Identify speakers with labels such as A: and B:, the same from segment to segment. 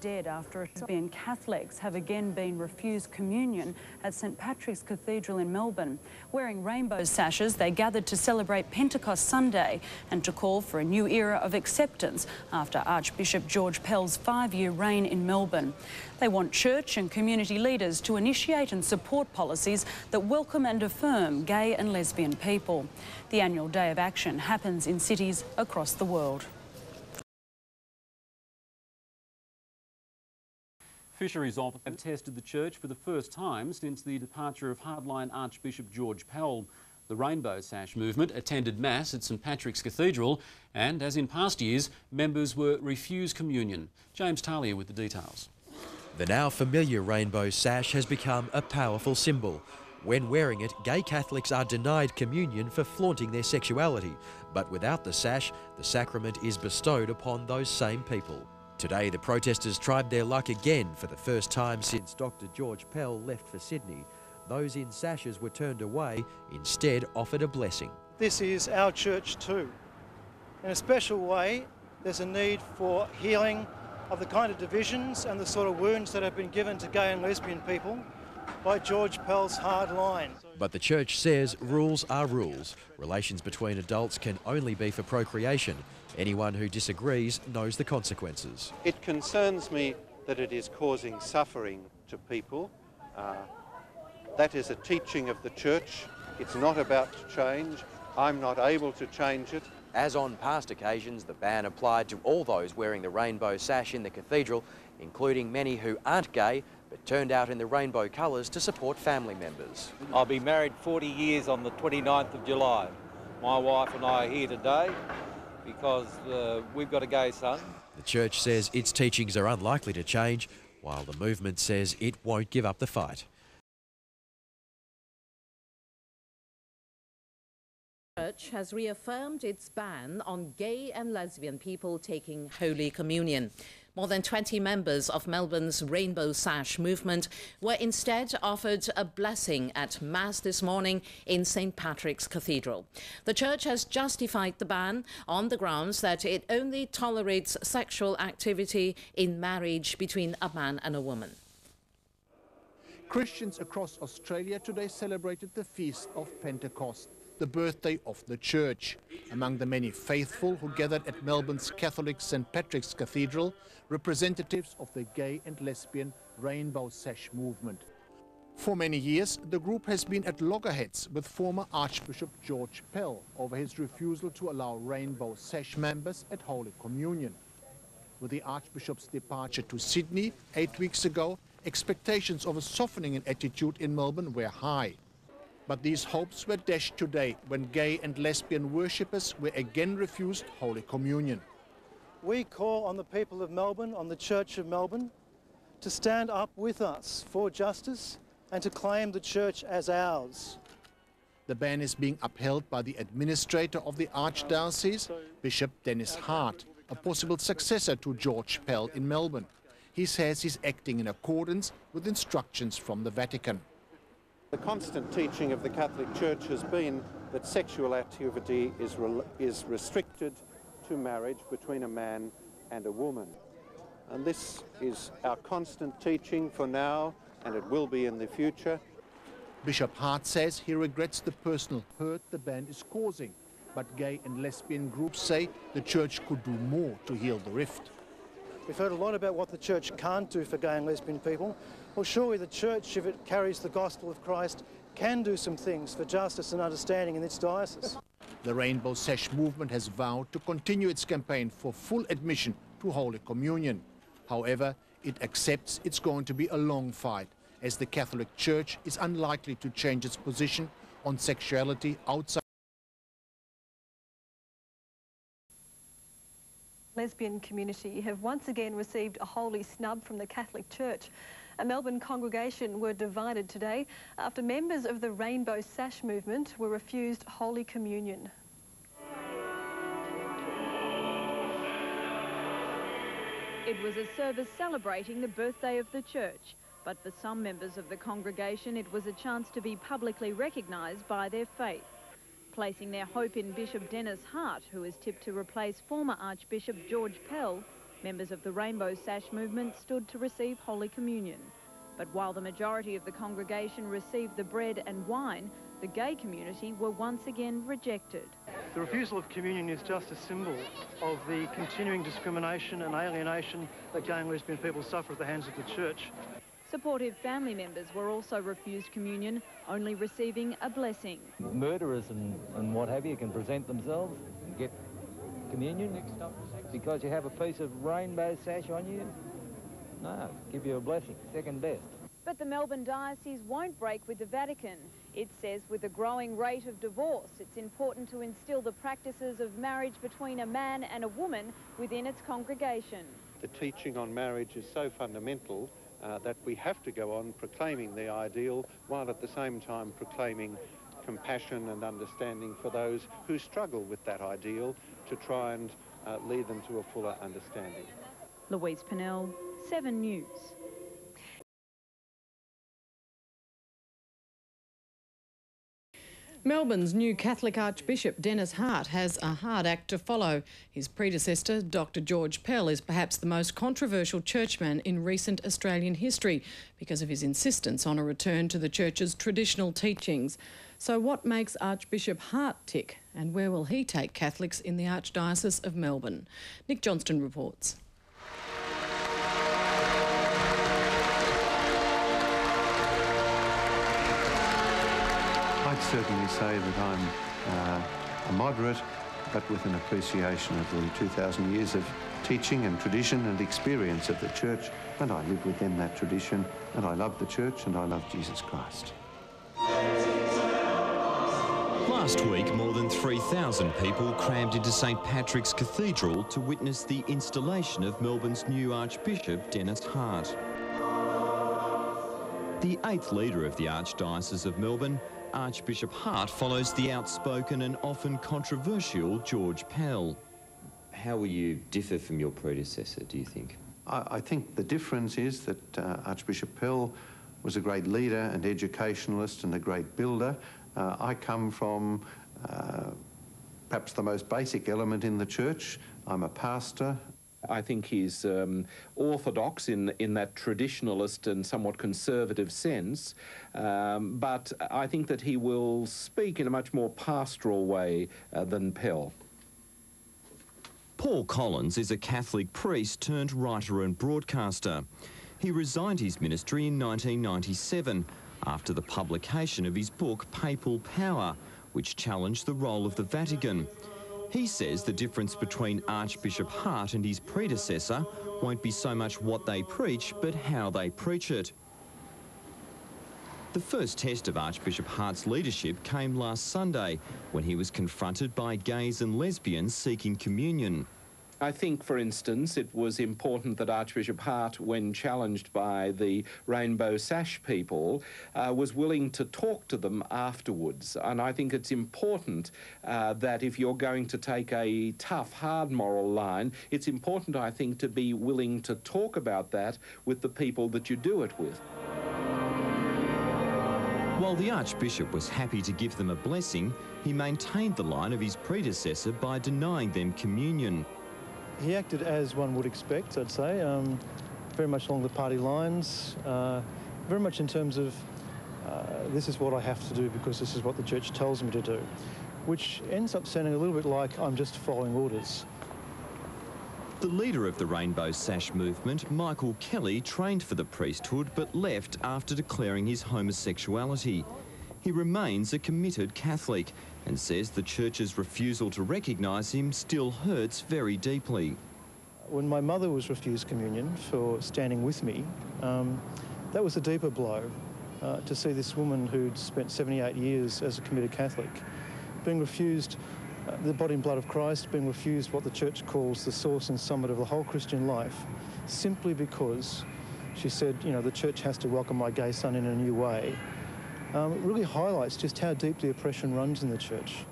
A: dead after Lesbian Catholics have again been refused communion at St Patrick's Cathedral in Melbourne. Wearing rainbow sashes, they gathered to celebrate Pentecost Sunday and to call for a new era of acceptance after Archbishop George Pell's 5-year reign in Melbourne. They want church and community leaders to initiate and support policies that welcome and affirm gay and lesbian people. The annual Day of Action happens in cities across the world.
B: Fisheries officers have tested the church for the first time since the departure of hardline Archbishop George Pell. The Rainbow Sash movement attended Mass at St Patrick's Cathedral and, as in past years, members were refused communion. James Talia with the details.
C: The now familiar rainbow sash has become a powerful symbol. When wearing it, gay Catholics are denied communion for flaunting their sexuality, but without the sash, the sacrament is bestowed upon those same people. Today, the protesters tried their luck again for the first time since Dr. George Pell left for Sydney. Those in sashes were turned away, instead offered a blessing.
D: This is our church too. In a special way, there's a need for healing of the kind of divisions and the sort of wounds that have been given to gay and lesbian people by George Pell's hard line.
C: But the church says rules are rules. Relations between adults can only be for procreation. Anyone who disagrees knows the consequences.
E: It concerns me that it is causing suffering to people. That is a teaching of the church. It's not about to change. I'm not able to change it.
F: As on past occasions, the ban applied to all those wearing the rainbow sash in the cathedral, including many who aren't gay but turned out in the rainbow colours to support family members.
G: I'll be married 40 years on the 29th of July. My wife and I are here today because we've got a gay son.
C: The church says its teachings are unlikely to change, while the movement says it won't give up the fight.
H: The church has reaffirmed its ban on gay and lesbian people taking Holy Communion. More than 20 members of Melbourne's Rainbow Sash movement were instead offered a blessing at Mass this morning in St Patrick's Cathedral. The church has justified the ban on the grounds that it only tolerates sexual activity in marriage between a man and a woman.
I: Christians across Australia today celebrated the feast of Pentecost, the birthday of the church. Among the many faithful who gathered at Melbourne's Catholic St Patrick's Cathedral, representatives of the gay and lesbian Rainbow Sash movement. For many years, the group has been at loggerheads with former Archbishop George Pell over his refusal to allow Rainbow Sash members at Holy Communion. With the Archbishop's departure to Sydney 8 weeks ago, expectations of a softening in attitude in Melbourne were high. But these hopes were dashed today when gay and lesbian worshippers were again refused Holy Communion.
D: We call on the people of Melbourne, on the Church of Melbourne, to stand up with us for justice and to claim the church as ours.
I: The ban is being upheld by the administrator of the Archdiocese, Bishop Dennis Hart, a possible successor to George Pell in Melbourne. He says he's acting in accordance with instructions from the Vatican.
E: The constant teaching of the Catholic Church has been that sexual activity is restricted to marriage between a man and a woman. And this is our constant teaching for now, and it will be in the future.
I: Bishop Hart says he regrets the personal hurt the ban is causing, but gay and lesbian groups say the church could do more to heal the rift.
D: We've heard a lot about what the church can't do for gay and lesbian people. Well, surely the church, if it carries the gospel of Christ, can do some things for justice and understanding in its diocese.
I: The Rainbow Sash movement has vowed to continue its campaign for full admission to Holy Communion. However, it accepts it's going to be a long fight, as the Catholic Church is unlikely to change its position on sexuality outside.
J: Lesbian community have once again received a holy snub from the Catholic Church. A Melbourne congregation were divided today after members of the Rainbow Sash movement were refused Holy Communion.
K: It was a service celebrating the birthday of the church, but for some members of the congregation it was a chance to be publicly recognised by their faith. Placing their hope in Bishop Dennis Hart, who is tipped to replace former Archbishop George Pell, Members of the Rainbow Sash movement stood to receive Holy Communion. But while the majority of the congregation received the bread and wine, the gay community were once again rejected.
D: The refusal of communion is just a symbol of the continuing discrimination and alienation that gay and lesbian people suffer at the hands of the church.
K: Supportive family members were also refused communion, only receiving a blessing.
L: Murderers and what have you can present themselves and get communion because you have a piece of rainbow sash on you. No, give you a blessing, second best.
K: But the Melbourne Diocese won't break with the Vatican. It says with the growing rate of divorce, it's important to instill the practices of marriage between a man and a woman within its congregation.
E: The teaching on marriage is so fundamental that we have to go on proclaiming the ideal while at the same time proclaiming compassion and understanding for those who struggle with that ideal to try and lead them to a fuller understanding.
K: Louise Pennell, 7 News.
M: Melbourne's new Catholic Archbishop, Dennis Hart, has a hard act to follow. His predecessor, Dr George Pell, is perhaps the most controversial churchman in recent Australian history because of his insistence on a return to the church's traditional teachings. So what makes Archbishop Hart tick, and where will he take Catholics in the Archdiocese of Melbourne? Nick Johnston reports.
E: I'd certainly say that I'm a moderate, but with an appreciation of the 2,000 years of teaching and tradition and experience of the church, and I live within that tradition, and I love the church, and I love Jesus Christ.
N: Last week, more than 3,000 people crammed into St Patrick's Cathedral to witness the installation of Melbourne's new Archbishop, Dennis Hart. The 8th leader of the Archdiocese of Melbourne, Archbishop Hart follows the outspoken and often controversial George Pell.
O: How will you differ from your predecessor, do you think?
E: I think the difference is that Archbishop Pell was a great leader and educationalist and a great builder. I come from perhaps the most basic element in the church. I'm a pastor.
P: I think he's orthodox in that traditionalist and somewhat conservative sense, but I think that he will speak in a much more pastoral way than Pell.
N: Paul Collins is a Catholic priest turned writer and broadcaster. He resigned his ministry in 1997 after the publication of his book Papal Power, which challenged the role of the Vatican. He says the difference between Archbishop Hart and his predecessor won't be so much what they preach, but how they preach it. The first test of Archbishop Hart's leadership came last Sunday when he was confronted by gays and lesbians seeking communion.
P: I think, for instance, it was important that Archbishop Hart, when challenged by the Rainbow Sash people, was willing to talk to them afterwards. And I think it's important that if you're going to take a tough, hard moral line, it's important, I think, to be willing to talk about that with the people that you do it with.
N: While the Archbishop was happy to give them a blessing, he maintained the line of his predecessor by denying them communion.
D: He acted as one would expect, I'd say, very much along the party lines, very much in terms of this is what I have to do because this is what the church tells me to do, which ends up sounding a little bit like I'm just following orders.
N: The leader of the Rainbow Sash movement, Michael Kelly, trained for the priesthood but left after declaring his homosexuality. He remains a committed Catholic and says the church's refusal to recognise him still hurts very deeply.
D: When my mother was refused communion for standing with me, that was a deeper blow to see this woman who'd spent 78 years as a committed Catholic being refused the body and blood of Christ, being refused what the church calls the source and summit of the whole Christian life, simply because she said, you know, the church has to welcome my gay son in a new way. It really highlights just how deep the oppression runs in the church.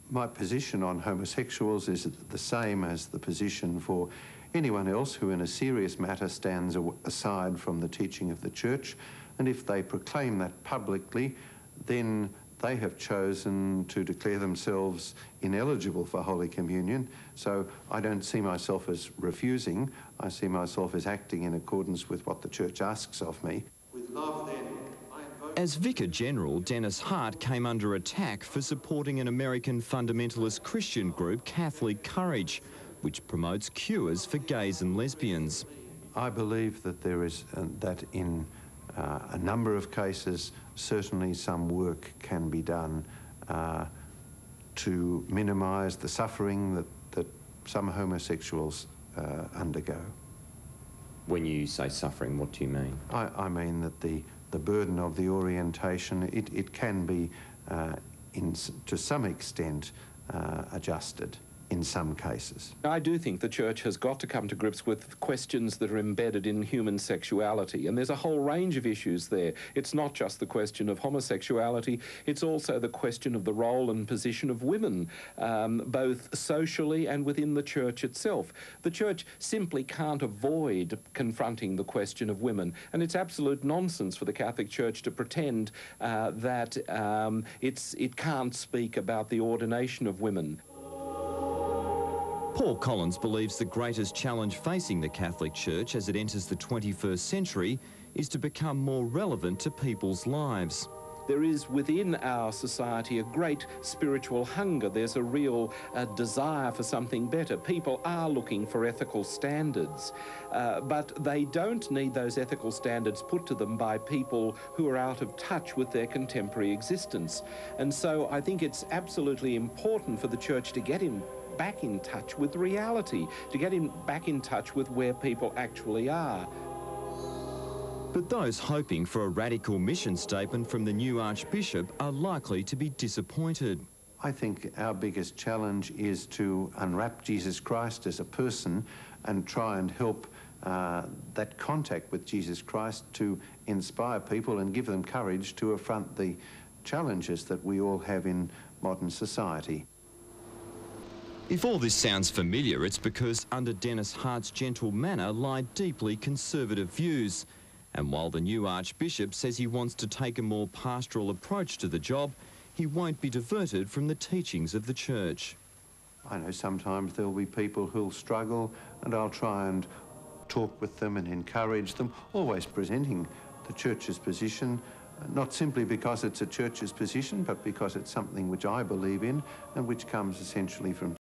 E: My position on homosexuals is the same as the position for anyone else who in a serious matter stands aside from the teaching of the church, and if they proclaim that publicly, then they have chosen to declare themselves ineligible for Holy Communion, so I don't see myself as refusing. I see myself as acting in accordance with what the Church asks of me. With love, then,
N: as Vicar General, Dennis Hart came under attack for supporting an American fundamentalist Christian group, Catholic Courage, which promotes cures for gays and lesbians.
E: I believe that there is, that in a number of cases, certainly some work can be done to minimise the suffering that some homosexuals undergo.
O: When you say suffering, what do you mean?
E: I mean that the burden of the orientation, it can be, to some extent, adjusted in some cases.
P: I do think the Church has got to come to grips with questions that are embedded in human sexuality, and there's a whole range of issues there. It's not just the question of homosexuality, it's also the question of the role and position of women, both socially and within the Church itself. The Church simply can't avoid confronting the question of women, and it's absolute nonsense for the Catholic Church to pretend that it can't speak about the ordination of women.
N: Paul Collins believes the greatest challenge facing the Catholic Church as it enters the 21st century is to become more relevant to people's lives.
P: There is within our society a great spiritual hunger. There's a real desire for something better. People are looking for ethical standards, but they don't need those ethical standards put to them by people who are out of touch with their contemporary existence. And so I think it's absolutely important for the Church to get back in touch with reality, to get back in touch with where people actually are.
N: But those hoping for a radical mission statement from the new Archbishop are likely to be disappointed.
E: I think our biggest challenge is to unwrap Jesus Christ as a person and try and help that contact with Jesus Christ to inspire people and give them courage to affront the challenges that we all have in modern society.
N: If all this sounds familiar, it's because under Dennis Hart's gentle manner lie deeply conservative views. And while the new Archbishop says he wants to take a more pastoral approach to the job, he won't be diverted from the teachings of the Church.
E: I know sometimes there'll be people who'll struggle, and I'll try and talk with them and encourage them, always presenting the Church's position, not simply because it's a Church's position, but because it's something which I believe in and which comes essentially from